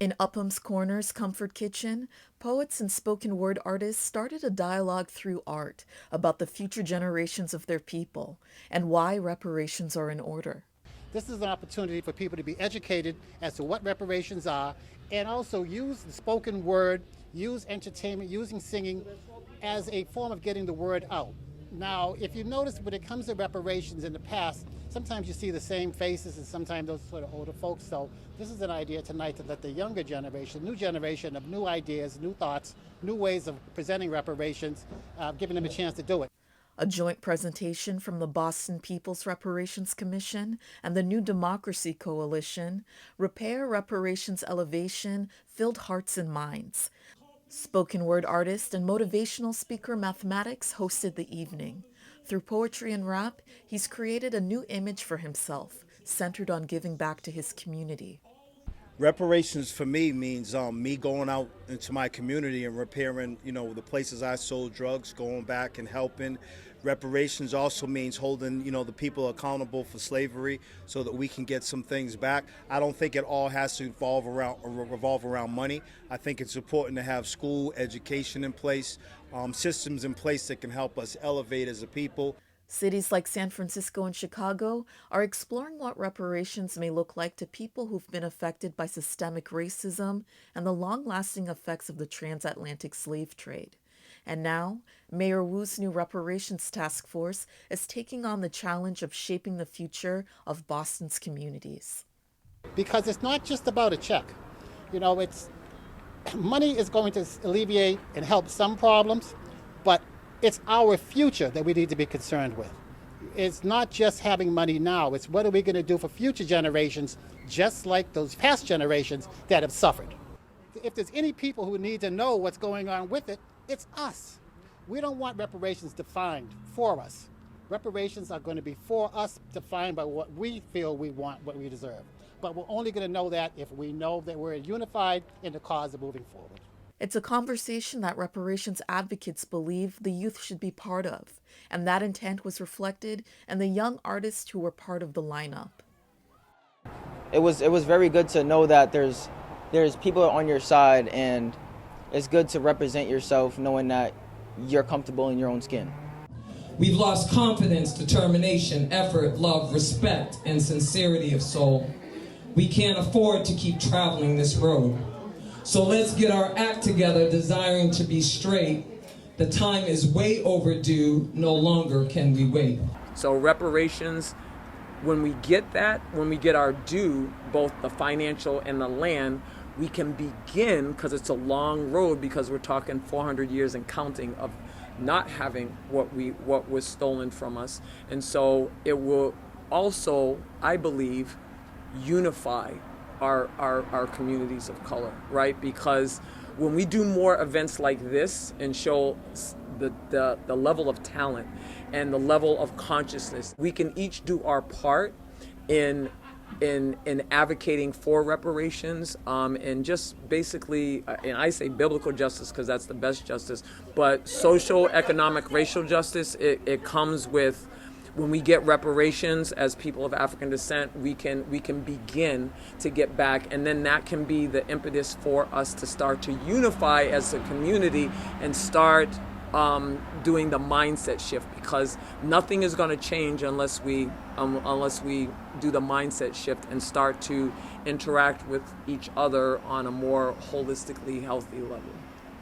In Upham's Corner's Comfort Kitchen, poets and spoken word artists started a dialogue through art about the future generations of their people and why reparations are in order. This is an opportunity for people to be educated as to what reparations are and also use the spoken word, use entertainment, using singing as a form of getting the word out. Now, if you notice when it comes to reparations in the past, sometimes you see the same faces and sometimes those sort of older folks. So this is an idea tonight to let the younger generation, new generation of new ideas, new thoughts, new ways of presenting reparations, giving them a chance to do it. A joint presentation from the Boston People's Reparations Commission and the New Democracy Coalition, Repair Reparations Elevation, filled hearts and minds. Spoken word artist and motivational speaker Mathematics hosted the evening. Through poetry and rap, he's created a new image for himself, centered on giving back to his community. Reparations for me means me going out into my community and repairing, the places I sold drugs, going back and helping. Reparations also means holding, the people accountable for slavery so that we can get some things back. I don't think it all has to revolve around money. I think it's important to have school education in place, systems in place that can help us elevate as a people. Cities like San Francisco and Chicago are exploring what reparations may look like to people who've been affected by systemic racism and the long-lasting effects of the transatlantic slave trade. And now, Mayor Wu's new reparations task force is taking on the challenge of shaping the future of Boston's communities. Because it's not just about a check. It's money is going to alleviate and help some problems, but it's our future that we need to be concerned with. It's not just having money now, it's what are we going to do for future generations, just like those past generations that have suffered. If there's any people who need to know what's going on with it, it's us. We don't want reparations defined for us. Reparations are going to be for us, defined by what we feel we want, what we deserve. But we're only going to know that if we know that we're unified in the cause of moving forward. It's a conversation that reparations advocates believe the youth should be part of, and that intent was reflected in the young artists who were part of the lineup. It was very good to know that there's people on your side, and it's good to represent yourself knowing that you're comfortable in your own skin. We've lost confidence, determination, effort, love, respect, and sincerity of soul. We can't afford to keep traveling this road. So let's get our act together, desiring to be straight. The time is way overdue, no longer can we wait. So reparations, when we get our due, both the financial and the land, we can begin, because it's a long road, because we're talking 400 years and counting of not having what was stolen from us. And so it will also, I believe, unify our communities of color, right? Because when we do more events like this and show the level of talent and the level of consciousness, we can each do our part in advocating for reparations, and just basically, and I say biblical justice because that's the best justice, but social, economic, racial justice, it comes with, when we get reparations as people of African descent, we can begin to get back, and then that can be the impetus for us to start to unify as a community and start doing the mindset shift, because nothing is going to change unless we do the mindset shift and start to interact with each other on a more holistically healthy level.